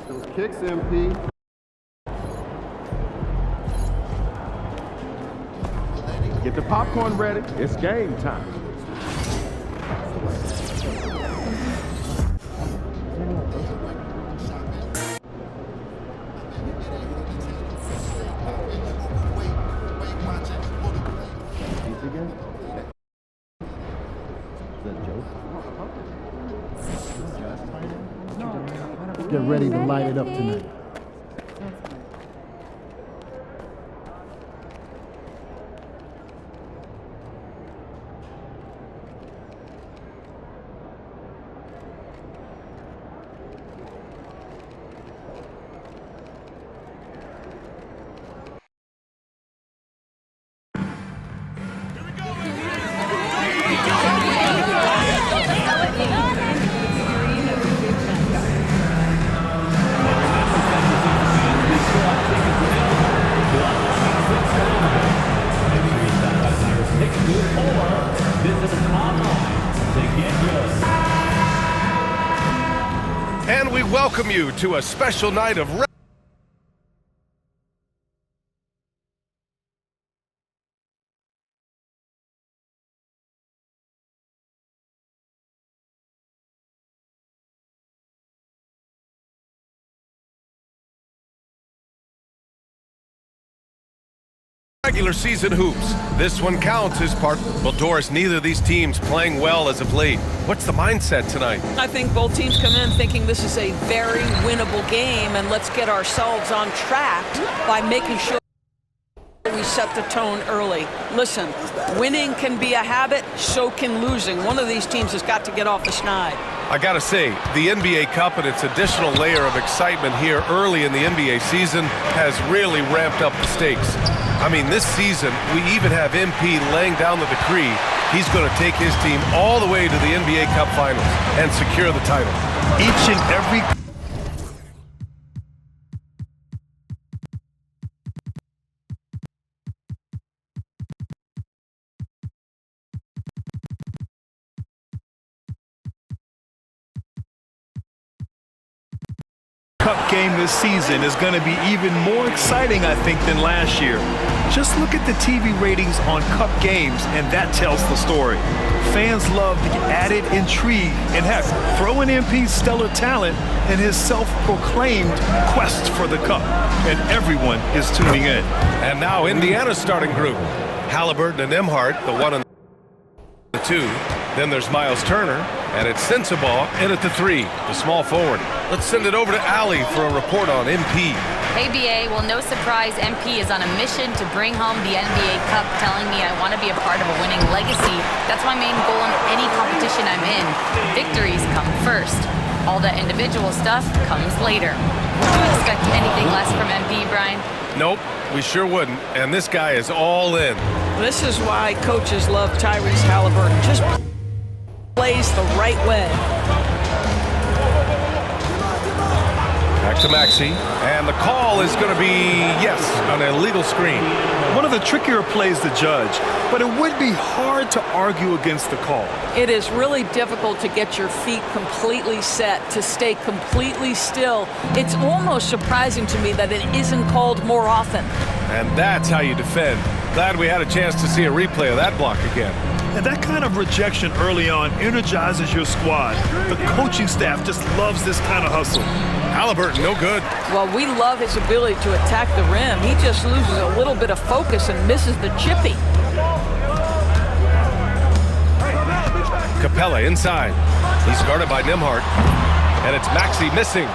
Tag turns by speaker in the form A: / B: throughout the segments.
A: Those kicks, MP. Get the popcorn ready. It's game time.
B: Get ready to light it up tonight.
C: And we welcome you to a special night of regular season hoops. This one counts as part. Well, Doris, neither of these teams playing well as of late. What's the mindset tonight?
D: I think both teams come in thinking this is a very winnable game, and let's get ourselves on track by making sure we set the tone early. Listen, winning can be a habit, so can losing. One of these teams has got to get off the schneid.
C: I gotta say, the NBA Cup and its additional layer of excitement here early in the NBA season has really ramped up the stakes. I mean, this season, we even have MP laying down the decree. He's going to take his team all the way to the NBA Cup Finals and secure the title.
E: Each and every Cup game this season is going to be even more exciting, I think, than last year. Just look at the TV ratings on Cup games, and that tells the story. Fans love the added intrigue and, heck, throw in MP's stellar talent and his self-proclaimed quest for the Cup, and everyone is tuning in.
C: And now Indiana's starting group. Halliburton and Nembhard, the 1 and the 2. Then there's Miles Turner, and it's Sensabaugh in at the 3, the small forward. Let's send it over to Allie for a report on MP.
F: Hey, BA. Well, no surprise, MP is on a mission to bring home the NBA Cup, telling me I want to be a part of a winning legacy. That's my main goal in any competition I'm in. Victories come first. All the individual stuff comes later. Would you expect anything less from MP, Brian?
C: Nope, we sure wouldn't. And this guy is all in.
D: This is why coaches love Tyrese Halliburton. Just plays the right way.
C: Back to Maxey, and the call is going to be, yes, an illegal screen.
E: One of the trickier plays to judge, but it would be hard to argue against the call.
D: It is really difficult to get your feet completely set, to stay completely still. It's almost surprising to me that it isn't called more often.
C: And that's how you defend. Glad we had a chance to see a replay of that block again.
E: And that kind of rejection early on energizes your squad. The coaching staff just loves this kind of hustle.
C: Halliburton, no good.
D: Well, we love his ability to attack the rim. He just loses a little bit of focus and misses the chippy.
C: Capella inside. He's guarded by Nembhard. And it's Maxey missing.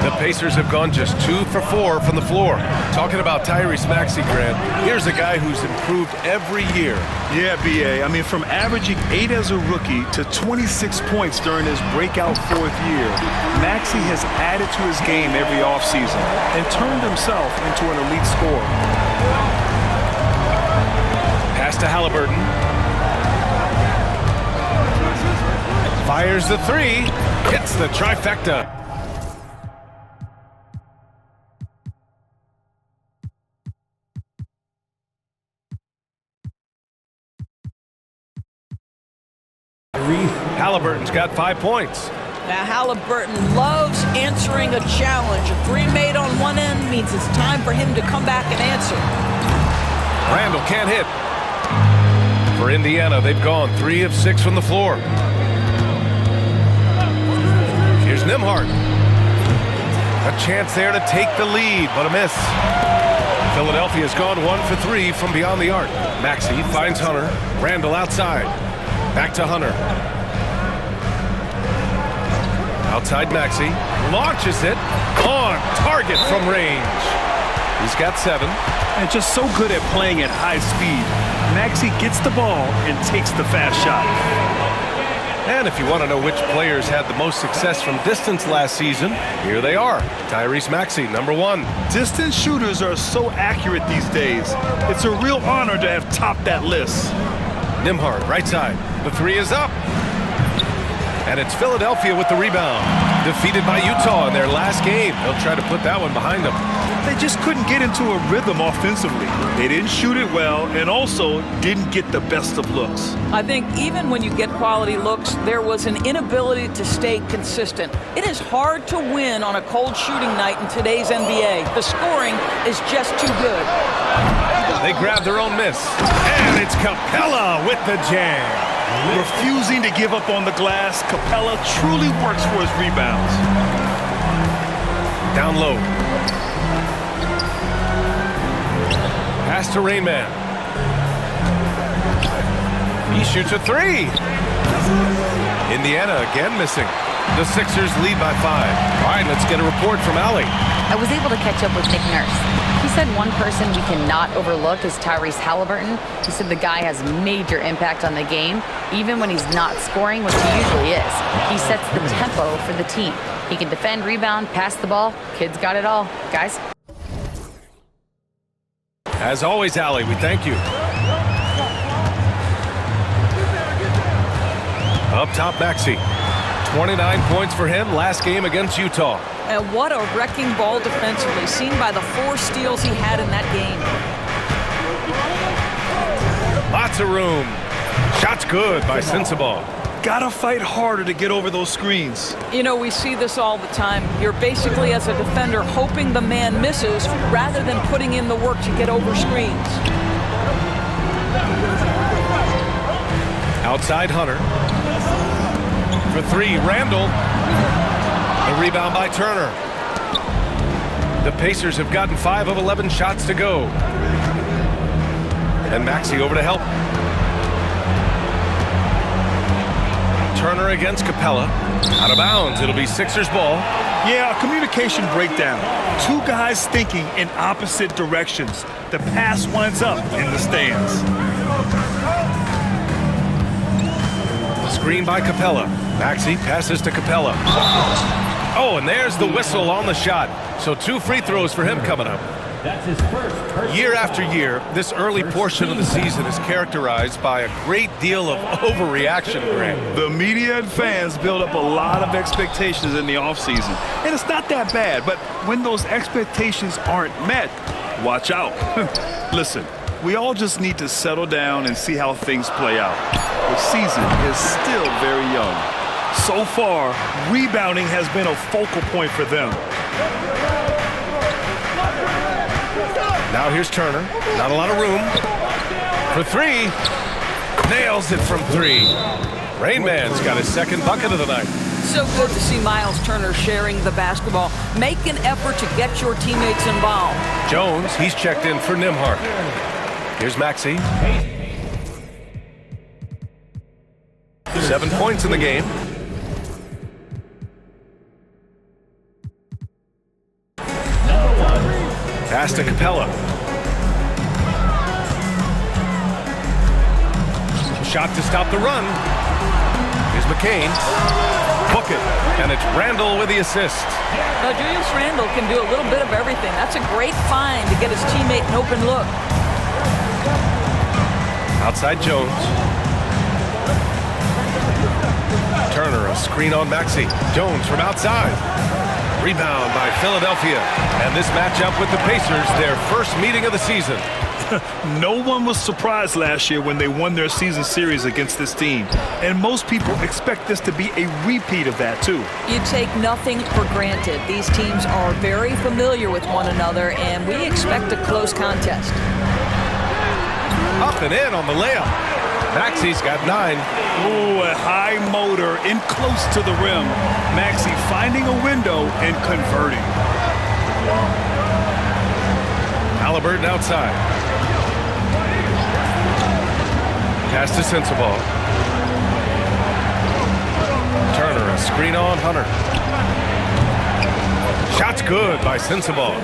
C: The Pacers have gone just 2 for 4 from the floor. Talking about Tyrese Maxey, Grant, here's a guy who's improved every year.
E: Yeah, BA. I mean, from averaging 8 as a rookie to 26 points during his breakout 4th year, Maxey has added to his game every offseason and turned himself into an elite scorer.
C: Pass to Halliburton. Fires the 3. Hits the trifecta. Halliburton's got 5 points.
D: Now, Halliburton loves answering a challenge. A three made on one end means it's time for him to come back and answer.
C: Randall can't hit. For Indiana, they've gone 3 of 6 from the floor. Here's Nembhard. A chance there to take the lead, but a miss. Philadelphia's gone 1 for 3 from beyond the arc. Maxey finds Hunter. Randall outside. Back to Hunter. Outside Maxey. Launches it. On target from range. He's got 7.
E: And just so good at playing at high speed. Maxey gets the ball and takes the fast shot.
C: And if you want to know which players had the most success from distance last season, here they are. Tyrese Maxey, number 1.
E: Distance shooters are so accurate these days. It's a real honor to have topped that list.
C: Nembhard, right side. The 3 is up. And it's Philadelphia with the rebound. Defeated by Utah in their last game. They'll try to put that one behind them.
E: They just couldn't get into a rhythm offensively. They didn't shoot it well and also didn't get the best of looks.
D: I think even when you get quality looks, there was an inability to stay consistent. It is hard to win on a cold shooting night in today's NBA. The scoring is just too good.
C: They grab their own miss. And it's Capella with the jam.
E: Refusing to give up on the glass, Capella truly works for his rebounds.
C: Down low. Pass to Rain Man. He shoots a 3. Indiana again missing. The Sixers lead by 5. All right, let's get a report from Allie.
F: I was able to catch up with Nick Nurse. He said one person we cannot overlook is Tyrese Halliburton. He said the guy has major impact on the game, even when he's not scoring, which he usually is. He sets the tempo for the team. He can defend, rebound, pass the ball. Kid's got it all. Guys.
C: As always, Allie, we thank you. Up top, Maxey. 29 points for him last game against Utah.
D: And what a wrecking ball defensively, seen by the 4 steals he had in that game.
C: Lots of room. Shot's good by Sensabaugh.
E: Gotta fight harder to get over those screens.
D: You know, we see this all the time. You're basically, as a defender, hoping the man misses rather than putting in the work to get over screens.
C: Outside Hunter. For 3, Randall. The rebound by Turner. The Pacers have gotten 5 of 11 shots to go. And Maxey over to help. Turner against Capella. Out of bounds. It'll be Sixers ball.
E: Yeah, a communication breakdown. 2 guys thinking in opposite directions. The pass winds up in the stands.
C: Screen by Capella. Maxey passes to Capella. Oh, and there's the whistle on the shot. So 2 free throws for him coming up.
G: That's his first.
C: Year after year, this early portion of the season is characterized by a great deal of overreaction, Grant.
E: The media and fans build up a lot of expectations in the offseason. And it's not that bad, but when those expectations aren't met, watch out. Listen, we all just need to settle down and see how things play out. The season is still very young. So far, rebounding has been a focal point for them.
C: Now here's Turner. Not a lot of room. For 3. Nails it from 3. Rain Man's got his 2nd bucket of the night.
D: So good to see Miles Turner sharing the basketball. Make an effort to get your teammates involved.
C: Jones, he's checked in for Nembhard. Here's Maxey. 7 points in the game. Pass to Capella. Shot to stop the run. Here's McCain. Book it. And it's Randall with the assist.
D: Now, Julius Randall can do a little bit of everything. That's a great find to get his teammate an open look.
C: Outside Jones. Turner, a screen on Maxey. Jones from outside. Rebound by Philadelphia. And this matchup with the Pacers, their first meeting of the season.
E: No one was surprised last year when they won their season series against this team. And most people expect this to be a repeat of that, too.
D: You take nothing for granted. These teams are very familiar with one another, and we expect a close contest.
C: Up and in on the layup. Maxi's got 9.
E: Ooh, a high motor in close to the rim. Maxey finding a window and converting.
C: Halliburton outside. Pass to Sensabaugh. Turner, a screen on Hunter. Shot's good by Sensabaugh.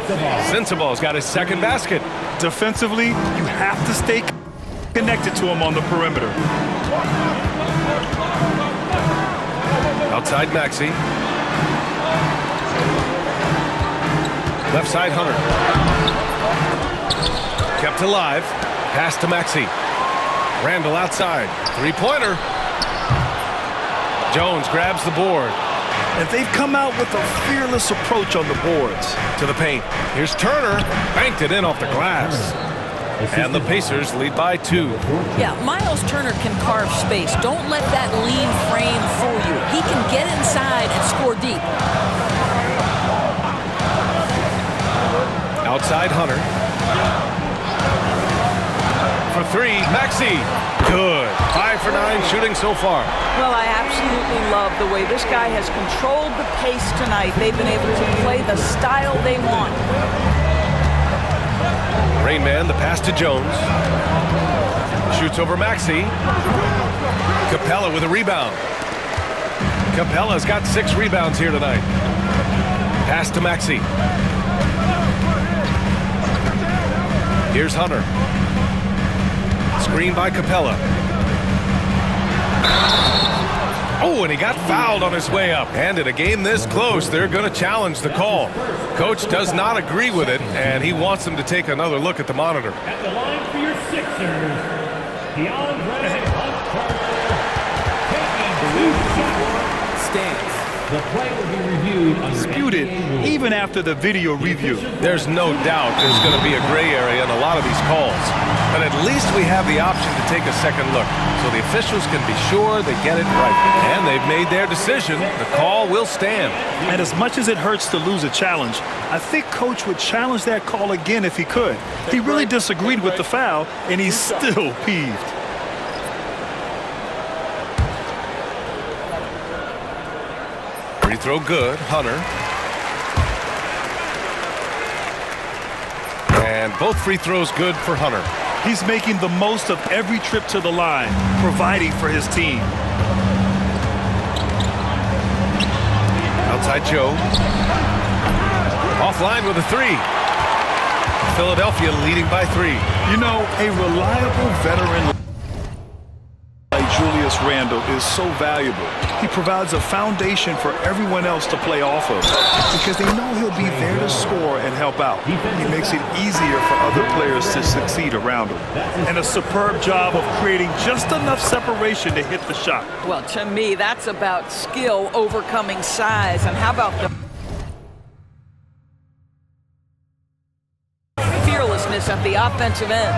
C: Sensabaugh's got his second basket.
E: Defensively, you have to stay connected to him on the perimeter.
C: Outside Maxey. Left side Hunter. Kept alive. Pass to Maxey. Randall outside. Three-pointer. Jones grabs the board.
E: And they've come out with a fearless approach on the boards.
C: To the paint. Here's Turner. Banked it in off the glass. And the Pacers lead by 2.
D: Yeah, Miles Turner can carve space. Don't let that lean frame fool you. He can get inside and score deep.
C: Outside Hunter. For 3, Maxey. Good. 5 for 9 shooting so far.
D: Well, I absolutely love the way this guy has controlled the pace tonight. They've been able to play the style they want.
C: Rain Man, the pass to Jones. Shoots over Maxey. Capella with a rebound. Capella's got 6 rebounds here tonight. Pass to Maxey. Here's Hunter. Screen by Capella. Oh, and he got fouled on his way up. And in a game this close, they're going to challenge the call. Coach does not agree with it, and he wants them to take another look at the monitor.
G: At the line for your Sixers, DeAndre Hunter. Stands. The play will be reviewed under
E: Disputed even after the video review.
C: There's no doubt there's going to be a gray area in a lot of these calls. But at least we have the option to take a second look, so the officials can be sure they get it right. And they've made their decision. The call will stand.
E: And as much as it hurts to lose a challenge, I think Coach would challenge that call again if he could. He really disagreed with the foul, and he's still peeved.
C: Free throw good. Hunter. And both free throws good for Hunter.
E: He's making the most of every trip to the line, providing for his team.
C: Outside Joe. Offline with a 3. Philadelphia leading by 3.
E: You know, a reliable veteran like Julius Randle is so valuable. He provides a foundation for everyone else to play off of because they know he'll be there to score and help out. He makes it easier for other players to succeed around him. And a superb job of creating just enough separation to hit the shot.
D: Well, to me, that's about skill overcoming size. And how about the fearlessness at the offensive end?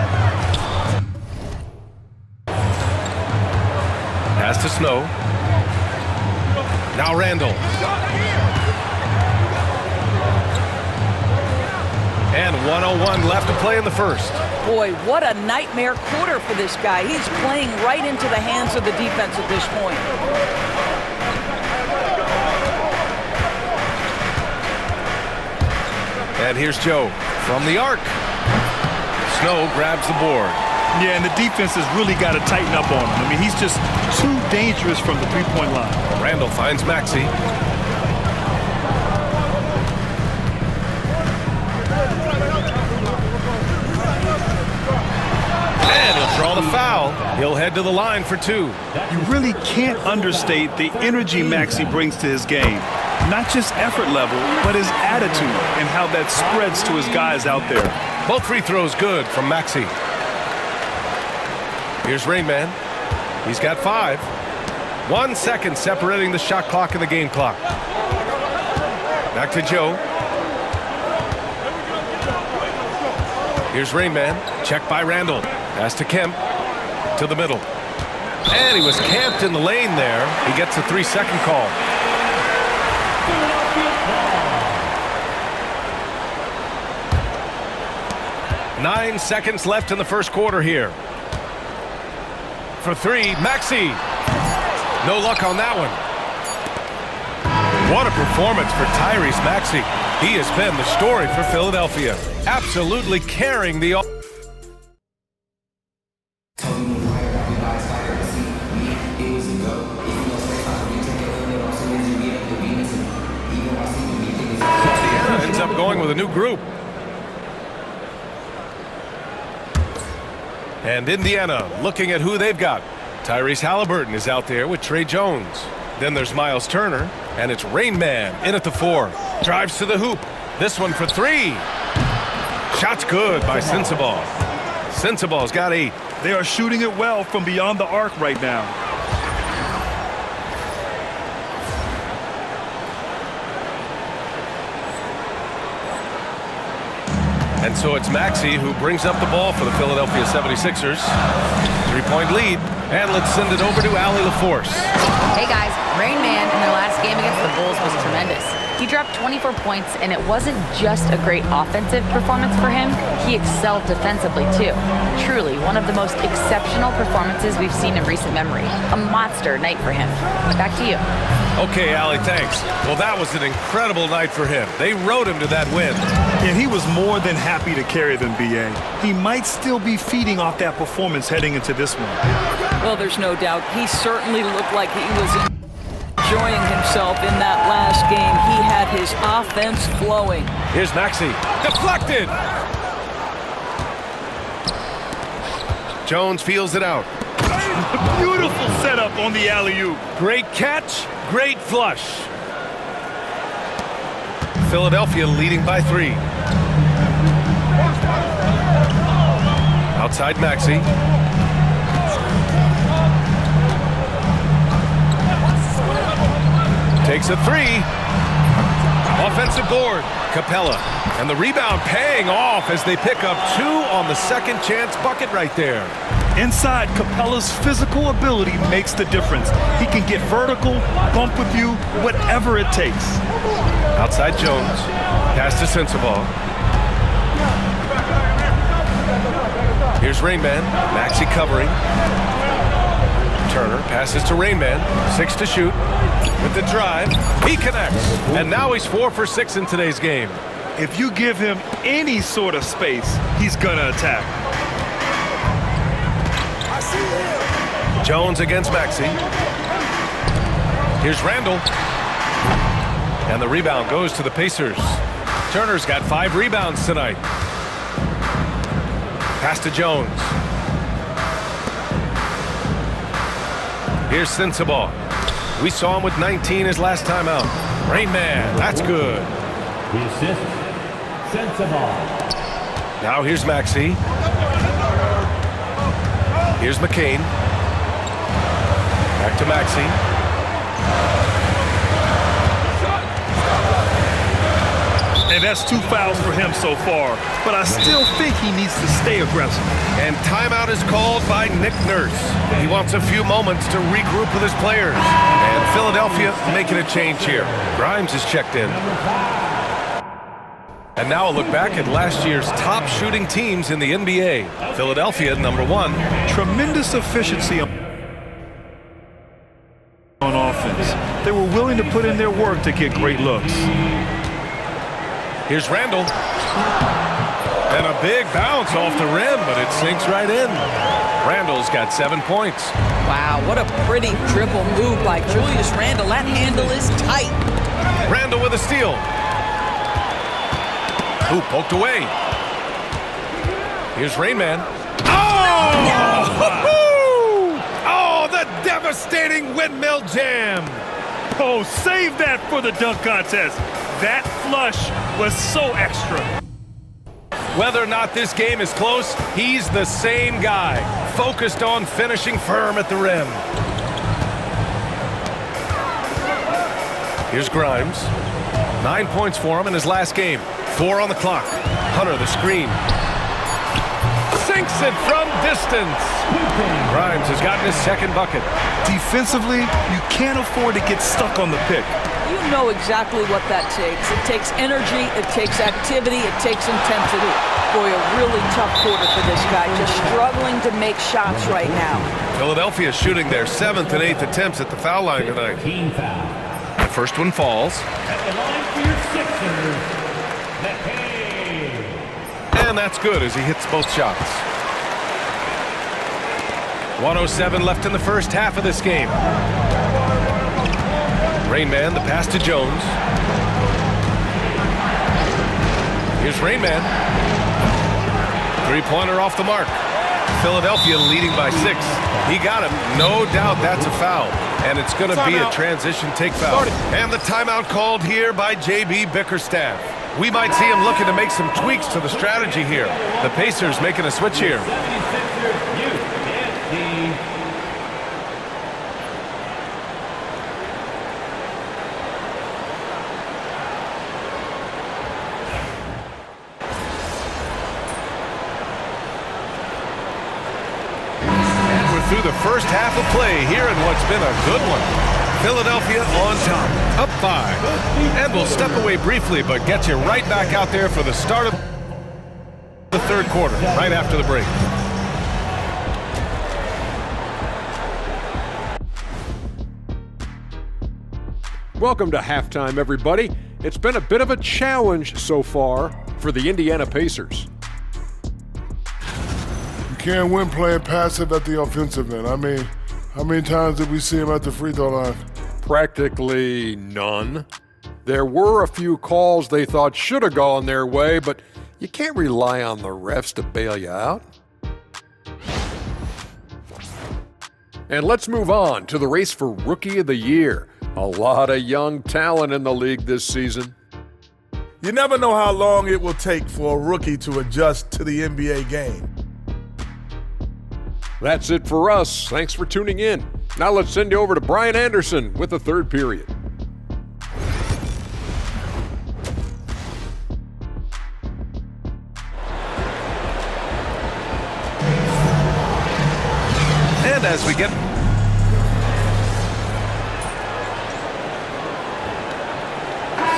C: Pass to Snow. Now Randall. And 1:01 left to play in the first.
D: Boy, what a nightmare quarter for this guy. He's playing right into the hands of the defense at this point.
C: And here's Joe from the arc. Snow grabs the board.
E: Yeah, and the defense has really got to tighten up on him. I mean, he's just too dangerous from the three-point line.
C: Randall finds Maxey. And he'll draw the foul. He'll head to the line for 2.
E: You really can't understate the energy Maxey brings to his game. Not just effort level, but his attitude and how that spreads to his guys out there.
C: Both free throws good from Maxey. Here's Rain Man. He's got 5. 1 second separating the shot clock and the game clock. Back to Joe. Here's Rainman. Check by Randall. Pass to Kemp. To the middle. And he was camped in the lane there. He gets a 3-second call. Nine seconds left in the first quarter here. For three, Maxey. No luck on that one. What a performance for Tyrese Maxey. He has been the story for Philadelphia. Absolutely carrying the... Ends up going with a new group. And Indiana looking at who they've got. Tyrese Halliburton is out there with Trey Jones. Then there's Miles Turner, and it's Rainman in at the 4. Drives to the hoop. This one for 3. Shot's good by Sensabaugh. Sensabaugh's got 8.
E: They are shooting it well from beyond the arc right now.
C: And so it's Maxey who brings up the ball for the Philadelphia 76ers. 3-point lead. And let's send it over to Allie LaForce.
F: Hey guys, Rainman in their last game against the Bulls was tremendous. He dropped 24 points, and it wasn't just a great offensive performance for him. He excelled defensively, too. Truly, one of the most exceptional performances we've seen in recent memory. A monster night for him. Back to you.
C: Okay, Allie, thanks. Well, that was an incredible night for him. They rode him to that win.
E: And he was more than happy to carry them, B.A. He might still be feeding off that performance heading into this one.
D: Well, there's no doubt. He certainly looked like he was enjoying himself in that last game. He had his offense flowing.
C: Here's Maxey. Deflected! Jones feels it out.
E: Beautiful setup on the alley-oop.
C: Great catch, great flush. Philadelphia leading by 3. Outside Maxey. Takes a 3. Offensive board. Capella. And the rebound paying off as they pick up 2 on the second chance bucket right there.
E: Inside, Capella's physical ability makes the difference. He can get vertical, bump with you, whatever it takes.
C: Outside Jones. Pass to Sensabaugh. Here's Rainman. Maxey covering. Turner passes to Rainman. 6 to shoot. With the drive, he connects. And now he's 4 for 6 in today's game.
E: If you give him any sort of space, he's gonna attack.
C: Jones against Maxey. Here's Randall. And the rebound goes to the Pacers. Turner's got 5 rebounds tonight. Pass to Jones. Here's Sensabaugh. We saw him with 19 his last time out. Rainman, that's good.
G: The assist, Sensabaugh.
C: Now here's Maxey. Here's McCain. Back to Maxey.
E: And that's 2 fouls for him so far. But I still think he needs to stay aggressive.
C: And timeout is called by Nick Nurse. He wants a few moments to regroup with his players. And Philadelphia making a change here. Grimes is checked in. And now a look back at last year's top shooting teams in the NBA. Philadelphia, number 1.
E: Tremendous efficiency on offense. They were willing to put in their work to get great looks.
C: Here's Randall. And a big bounce off the rim, but it sinks right in. Randall's got 7 points.
D: Wow, what a pretty dribble move by Julius Randle. That handle is tight.
C: Randall with a steal. Ooh, poked away. Here's Rainman. Oh! Oh, the devastating windmill jam.
E: Oh, save that for the dunk contest. That flush was so extra.
C: Whether or not this game is close, he's the same guy, focused on finishing firm at the rim. Here's Grimes. 9 points for him in his last game. 4 on the clock. Hunter, the screen. sinks it from distance. Grimes has gotten his second bucket.
E: Defensively, you can't afford to get stuck on the pick.
D: You know exactly what that takes. It takes energy, it takes activity, it takes intensity. Boy, a really tough quarter for this guy, just struggling to make shots right now.
C: Philadelphia shooting their 7th and 8th attempts at the foul line tonight.
G: Team foul.
C: The first one falls.
G: At the line for your Sixers, McKay.
C: And that's good as he hits both shots. 1:07 left in the first half of this game. Rain Man, the pass to Jones. Here's Rain Man. Three-pointer off the mark. Philadelphia leading by 6. He got him. No doubt that's a foul. And it's going to be a transition take foul. And the timeout called here by J.B. Bickerstaff. We might see him looking to make some tweaks to the strategy here. The Pacers making a switch here. Through the first half of play here in what's been a good one. Philadelphia on top, up 5. And we'll step away briefly, but get you right back out there for the start of the third quarter, right after the break.
H: Welcome to halftime, everybody. It's been a bit of a challenge so far for the Indiana Pacers.
I: Can't win playing passive at the offensive end. I mean, how many times did we see him at the free throw line?
H: Practically none. There were a few calls they thought should have gone their way, but you can't rely on the refs to bail you out. And let's move on to the race for Rookie of the Year. A lot of young talent in the league this season.
J: You never know how long it will take for a rookie to adjust to the NBA game.
H: That's it for us. Thanks for tuning in. Now let's send you over to Brian Anderson with the third period.
C: And as we get...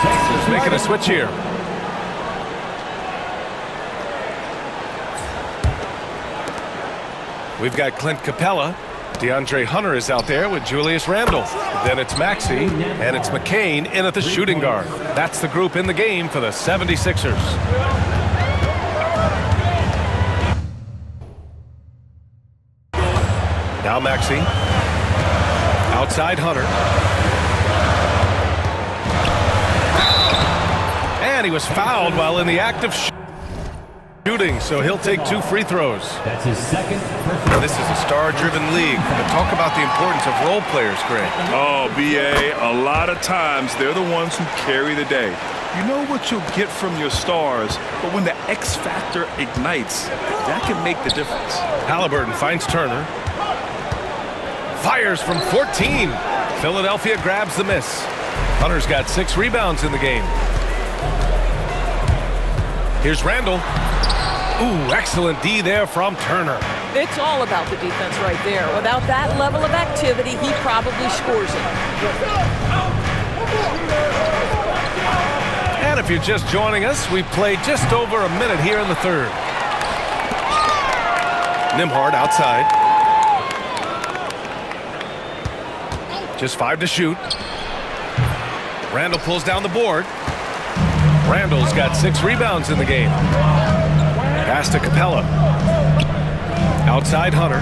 C: Sixers making a switch here. We've got Clint Capella. DeAndre Hunter is out there with Julius Randle. Then it's Maxey, and it's McCain in at the shooting guard. That's the group in the game for the 76ers. Now Maxey. Outside Hunter. And he was fouled while in the act of shooting, so he'll take 2 free throws.
G: That's his second.
C: This is a star-driven league, but talk about the importance of role players, Greg.
E: Oh, B.A., a lot of times they're the ones who carry the day. You know what you'll get from your stars, but when the X factor ignites, that can make the difference.
C: Halliburton finds Turner. Fires from 14. Philadelphia grabs the miss. Hunter's got 6 rebounds in the game. Here's Randle. Ooh, excellent D there from Turner.
D: It's all about the defense right there. Without that level of activity, he probably scores it.
C: And if you're just joining us, we've played just over a minute here in the third. Nembhard outside. Just 5 to shoot. Randle pulls down the board. Randle's got 6 rebounds in the game. Pass to Capella. Outside Hunter.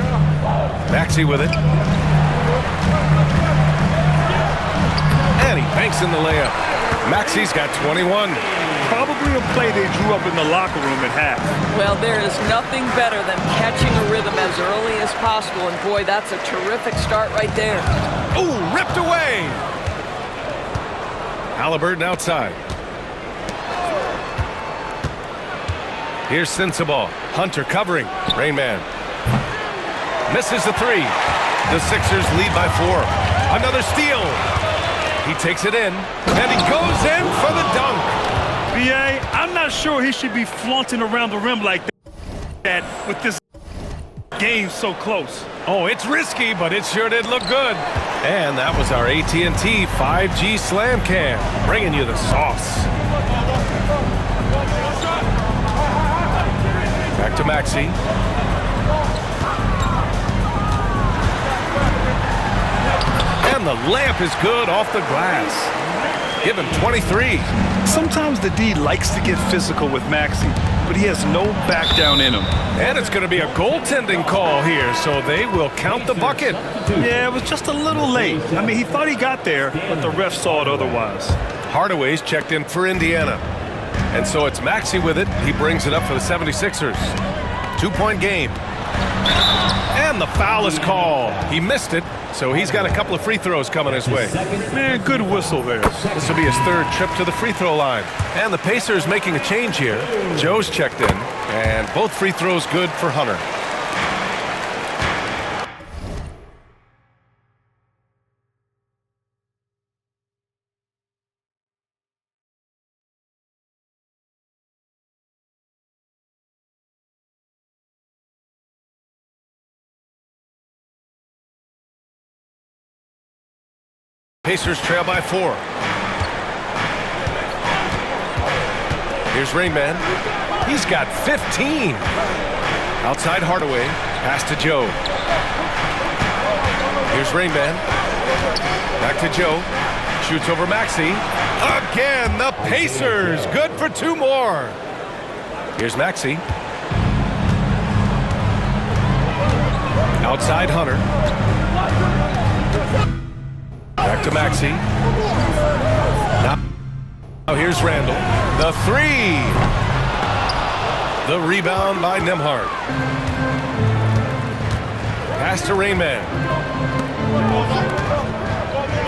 C: Maxey with it. And he banks in the layup. Maxey's got 21.
E: Probably a play they drew up in the locker room at half.
D: Well, there is nothing better than catching a rhythm as early as possible, and boy, that's a terrific start right there.
C: Ooh, ripped away! Halliburton outside. Here's Sensabaugh. Hunter covering. Rain Man. Misses the 3. The Sixers lead by 4. Another steal. He takes it in, and he goes in for the dunk.
E: B.A., I'm not sure he should be flaunting around the rim like that with this Game's so close.
C: Oh, it's risky, but it sure did look good. And that was our AT&T 5G Slam Cam, bringing you the sauce. Back to Maxey. And the layup is good off the glass. Give him 23.
E: Sometimes the D likes to get physical with Maxey, but he has no back down in him.
C: And it's going to be a goaltending call here, so they will count the bucket.
E: Yeah, it was just a little late. I mean, he thought he got there, but the ref saw it otherwise.
C: Hardaway's checked in for Indiana. And so it's Maxey with it. He brings it up for the 76ers. 2-point game. And the foul is called. He missed it, so he's got a couple of free throws coming his way.
E: Man, good whistle there.
C: This will be his third trip to the free throw line. And the Pacers making a change here. Joe's checked in, and both free throws good for Hunter. Pacers trail by 4. Here's Rainman. He's got 15. Outside Hardaway. Pass to Joe. Here's Rainman. Back to Joe. Shoots over Maxey. Again, the Pacers. Good for 2 more. Here's Maxey. Outside Hunter. Back to Maxey. Now here's Randall. The 3. The rebound by Nembhard. Pass to Rainman.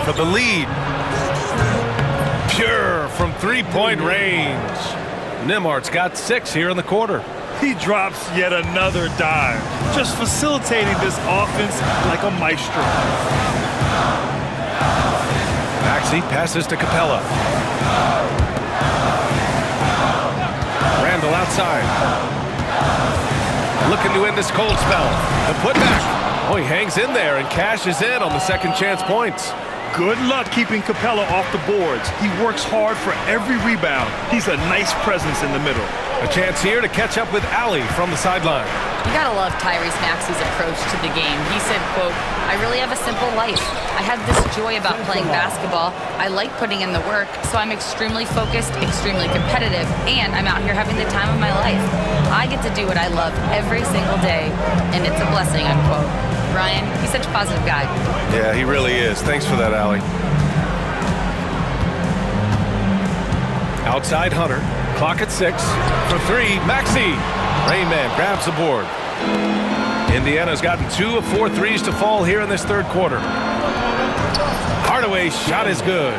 C: For the lead. Pure from 3-point range. Nembhard's got 6 here in the quarter.
E: He drops yet another dive, just facilitating this offense like a maestro.
C: Maxey passes to Capella. Randall outside. Looking to end this cold spell. The putback. Oh, he hangs in there and cashes in on the second chance points.
E: Good luck keeping Capella off the boards. He works hard for every rebound. He's a nice presence in the middle.
C: A chance here to catch up with Allie from the sideline.
F: You gotta love Tyrese Maxey's approach to the game. He said, quote, "I really have a simple life. I have this joy about playing basketball. I like putting in the work, so I'm extremely focused, extremely competitive, and I'm out here having the time of my life. I get to do what I love every single day, and it's a blessing," unquote. Ryan, he's such a positive guy.
C: Yeah, he really is. Thanks for that, Allie. Outside Hunter. Clock at 6. For 3, Maxey. Rainman grabs the board. Indiana's gotten 2 of 4 threes to fall here in this third quarter. Hardaway's shot is good.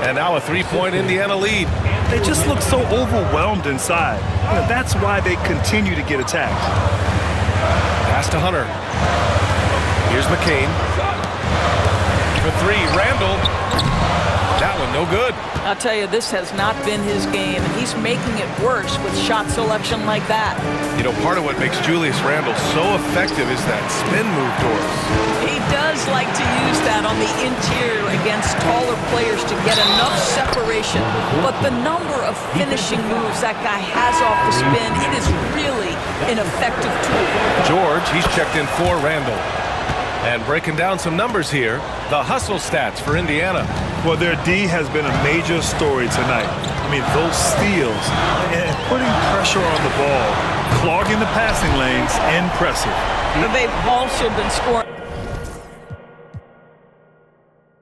C: And now a 3-point Indiana lead.
E: They just look so overwhelmed inside. You know, that's why they continue to get attacked.
C: Pass to Hunter. Here's McCain. For 3, Randall. That one no good.
D: I'll tell you, this has not been his game, and he's making it worse with shot selection like that.
C: You know, part of what makes Julius Randle so effective is that spin move, Doris.
D: He does like to use that on the interior against taller players to get enough separation. But the number of finishing moves that guy has off the spin, it is really an effective tool.
C: George, he's checked in for Randall. And breaking down some numbers here, the hustle stats for Indiana.
E: Well, their D has been a major story tonight. I mean, those steals and putting pressure on the ball, clogging the passing lanes, impressive.
D: They've also been scoring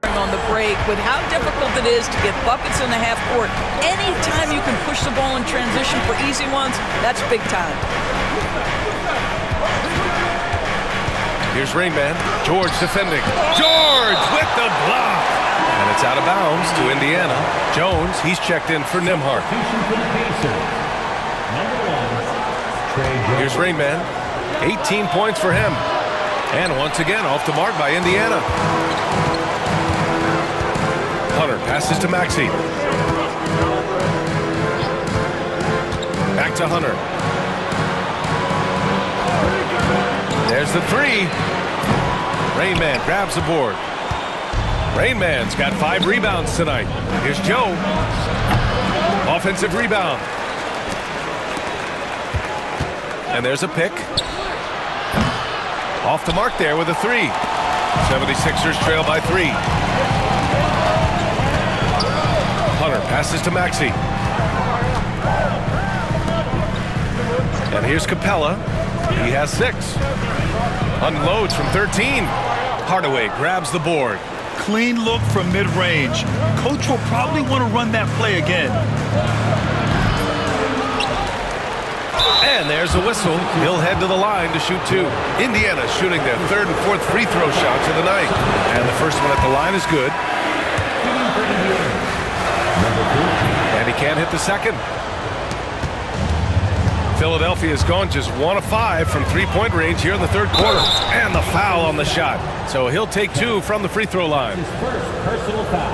D: on the break with how difficult it is to get buckets in the half court. Anytime you can push the ball in transition for easy ones, that's big time.
C: Here's Rainman. George defending. George with the block. And it's out of bounds to Indiana. Jones, he's checked in for Nembhard. Here's Rainman. 18 points for him. And once again, off the mark by Indiana. Hunter passes to Maxey. Back to Hunter. There's the three. Rain Man grabs the board. Rain Man's got 5 rebounds tonight. Here's Joe. Offensive rebound. And there's a pick. Off the mark there with a 3. 76ers trail by 3. Hunter passes to Maxey. And here's Capella. He has 6. Unloads from 13. Hardaway grabs the board.
E: Clean look from mid-range. Coach will probably want to run that play again.
C: And there's a whistle. He'll head to the line to shoot 2. Indiana shooting their 3rd and 4th free throw shots of the night. And the first one at the line is good. And he can't hit the second. Philadelphia's gone just 1 of 5 from 3-point range here in the 3rd quarter. And the foul on the shot. So he'll take 2 from the free throw line.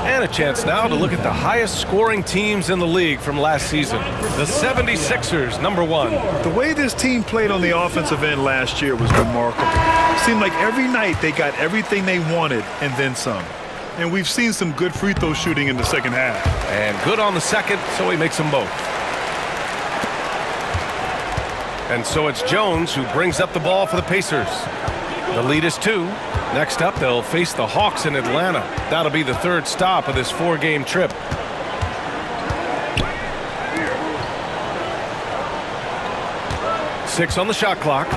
C: And a chance now to look at the highest scoring teams in the league from last season. The 76ers, number 1.
E: The way this team played on the offensive end last year was remarkable. It seemed like every night they got everything they wanted and then some. And we've seen some good free throw shooting in the second half.
C: And good on the second, so he makes them both. And so it's Jones who brings up the ball for the Pacers. The lead is 2. Next up, they'll face the Hawks in Atlanta. That'll be the 3rd stop of this 4-game trip. Six on the shot clock.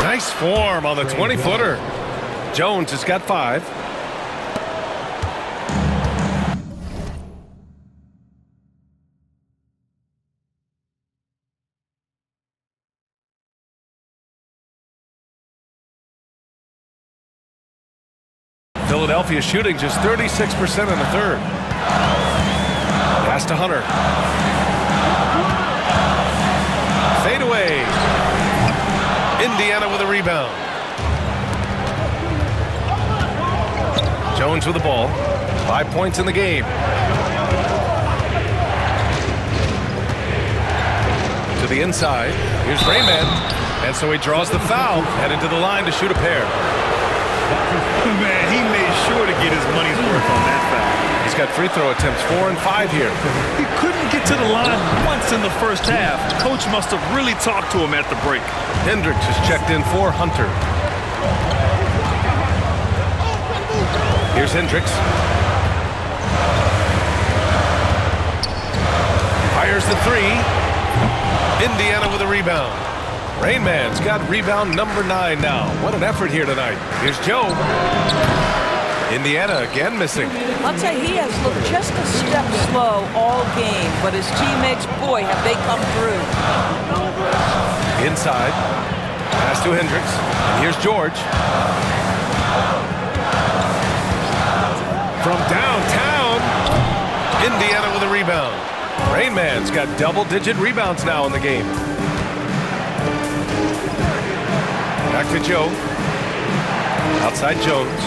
C: Nice form on the 20-footer. Jones has got 5. Philadelphia shooting just 36% in the 3rd. Pass to Hunter. Fade away. Indiana with a rebound. Jones with the ball. 5 points in the game. To the inside. Here's Raymond. And so he draws the foul. Headed to the line to shoot a pair.
E: Man, he made sure to get his money's worth on that foul.
C: He's got free throw attempts 4 and 5 here.
E: He couldn't get to the line once in the first half. Coach must have really talked to him at the break.
C: Hendricks has checked in for Hunter. Here's Hendricks. Fires the 3. Indiana with a rebound. Rain Man's got rebound number 9 now. What an effort here tonight. Here's Joe. Indiana again missing.
D: I'll tell you, he has looked just a step slow all game, but his teammates, boy, have they come through.
C: Inside. Pass to Hendricks. And here's George. From downtown, Indiana with a rebound. Rain Man's got double-digit rebounds now in the game. Back to Joe. Outside Jones.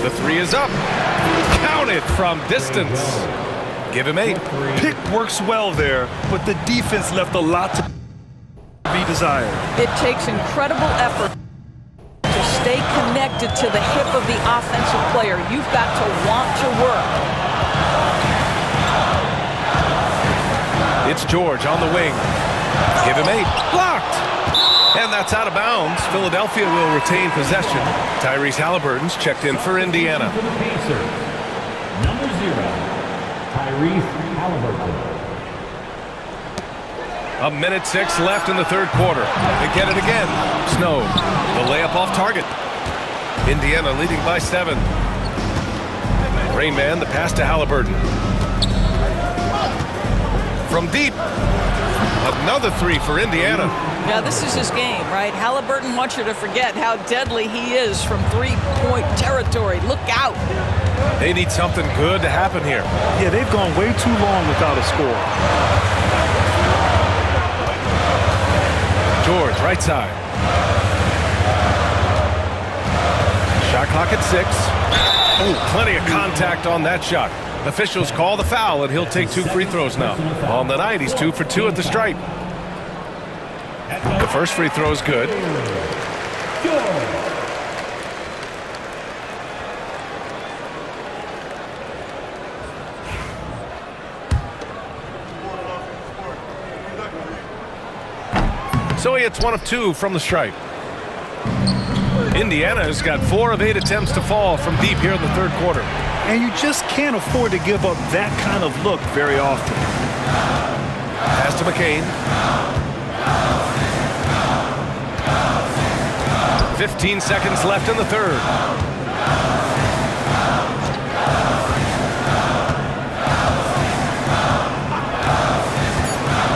C: The 3 is up. Counted from distance. Give him 8.
E: Pick works well there, but the defense left a lot to be desired.
D: It takes incredible effort to stay connected to the hip of the offensive player. You've got to want to work.
C: It's George on the wing. Give him 8. Blocked. And that's out of bounds. Philadelphia will retain possession. Tyrese Halliburton's checked in for Indiana.
G: For the Pacers, number 0, Tyrese Halliburton.
C: 1:06 left in the 3rd quarter. They get it again. Snow. The layup off target. Indiana leading by 7. Rain Man, the pass to Halliburton. From deep. Another 3 for Indiana.
D: Yeah, this is his game, right? Halliburton wants you to forget how deadly he is from 3-point territory. Look out.
C: They need something good to happen here.
E: Yeah, they've gone way too long without a score.
C: George, right side. Shot clock at 6. Oh, plenty of contact on that shot. Officials call the foul, and he'll take 2 free throws now. On the night, he's 2 for 2 at the stripe. The first free throw is good. So he hits 1 of 2 from the stripe. Indiana has got 4 of 8 attempts to fall from deep here in the third quarter.
E: And you just can't afford to give up that kind of look very often.
C: Pass to McCain. 15 seconds left in the third.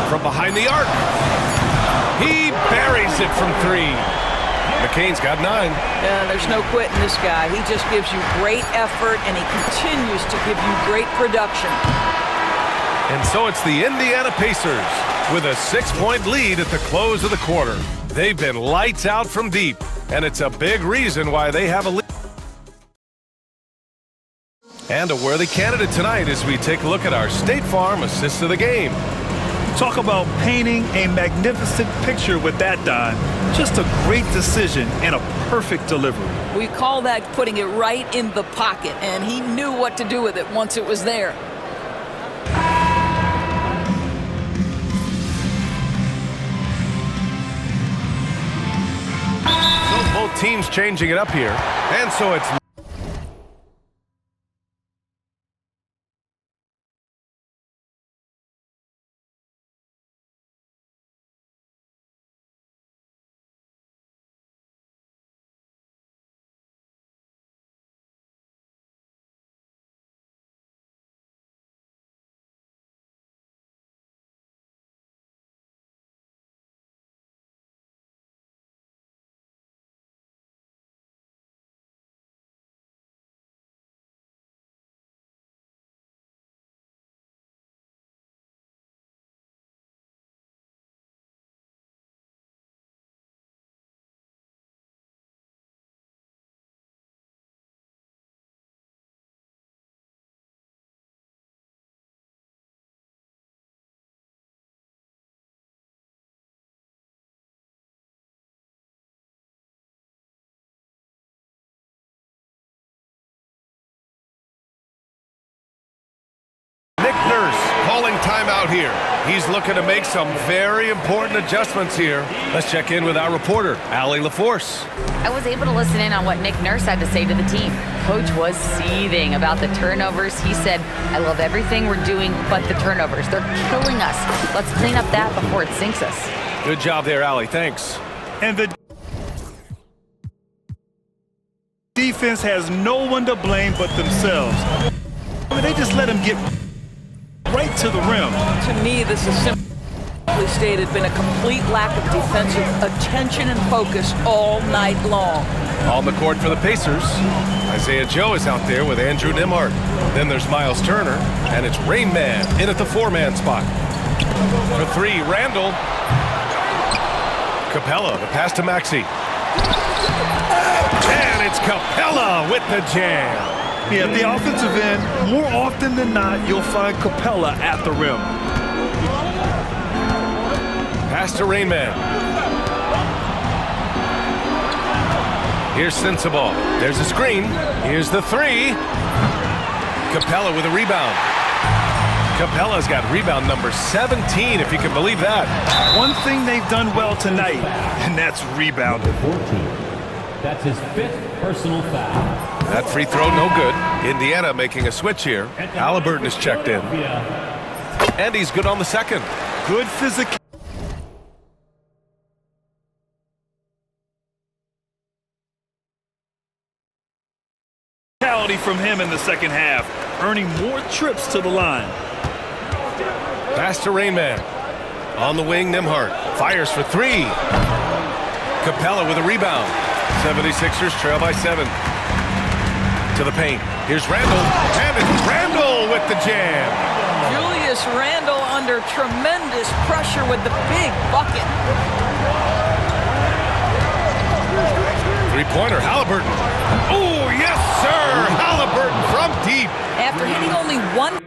C: From behind the arc. He buries it from 3. McCain's got 9.
D: Yeah, there's no quitting this guy. He just gives you great effort, and he continues to give you great production.
C: And so it's the Indiana Pacers with a 6-point lead at the close of the quarter. They've been lights out from deep, and it's a big reason why they have a lead. And a worthy candidate tonight as we take a look at our State Farm assist of the game.
E: Talk about painting a magnificent picture with that, Don. Just a great decision and a perfect delivery.
D: We call that putting it right in the pocket, and he knew what to do with it once it was there.
C: So both teams changing it up here, and so it's Nick Nurse calling timeout here. He's looking to make some very important adjustments here. Let's check in with our reporter, Allie LaForce.
F: I was able to listen in on what Nick Nurse had to say to the team. Coach was seething about the turnovers. He said, I love everything we're doing but the turnovers. They're killing us. Let's clean up that before it sinks us.
C: Good job there, Allie. Thanks.
E: And the defense has no one to blame but themselves. I mean, they just let him get right to the rim.
D: To me, this is simply stated been a complete lack of defensive attention and focus all night long.
C: On the court for the Pacers, Isaiah Joe is out there with Andrew Nembhard. Then there's Miles Turner, and it's Rain Man in at the 4-man spot. For 3, Randall. Capella, the pass to Maxey. And it's Capella with the jam.
E: Yeah, at the offensive end, more often than not, you'll find Capella at the rim.
C: Pass to Rain Man. Here's Sensabaugh. There's a screen. Here's the 3. Capella with a rebound. Capella's got rebound number 17, if you can believe that.
E: One thing they've done well tonight, and that's rebounding.
G: 14. That's his 5th personal foul.
C: That free throw, no good. Indiana making a switch here. Halliburton is checked in. And he's good on the second.
E: Good physicality from him in the second half, earning more trips to the line.
C: Pass to Rain Man. On the wing, Nembhard fires for 3. Capella with a rebound. 76ers trail by 7. To the paint. Here's Randall. And it's Randall with the jam.
D: Julius Randle under tremendous pressure with the big bucket.
C: Three-pointer, Halliburton. Oh, yes, sir! Halliburton from from deep.
D: After hitting only one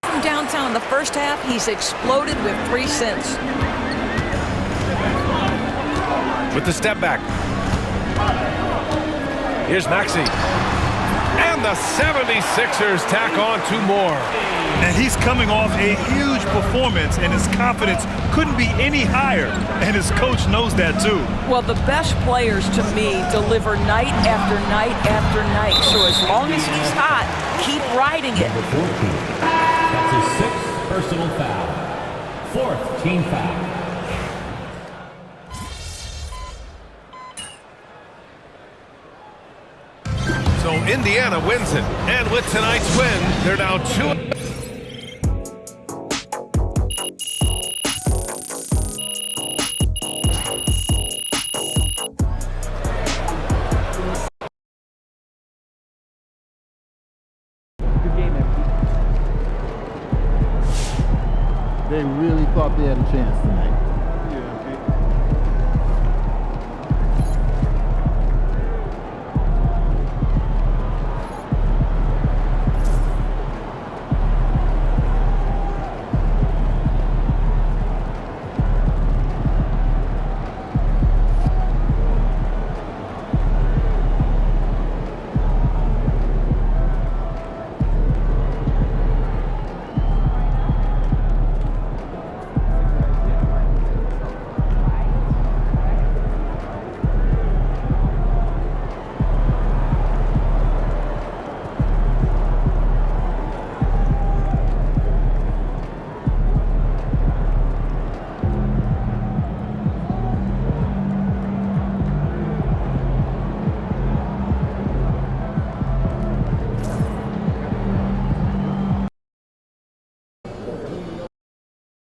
D: from downtown in the first half, he's exploded with 3 since.
C: With the step back. Here's Maxey. And the 76ers tack on 2 more.
E: And he's coming off a huge performance, and his confidence couldn't be any higher. And his coach knows that, too.
D: Well, the best players, to me, deliver night after night after night. So as long as he's hot, keep riding it.
G: Number 14. That's his 6th personal foul. 4th team foul.
C: So Indiana wins it. And with tonight's win, they're now 2.
B: They really thought they had a chance tonight.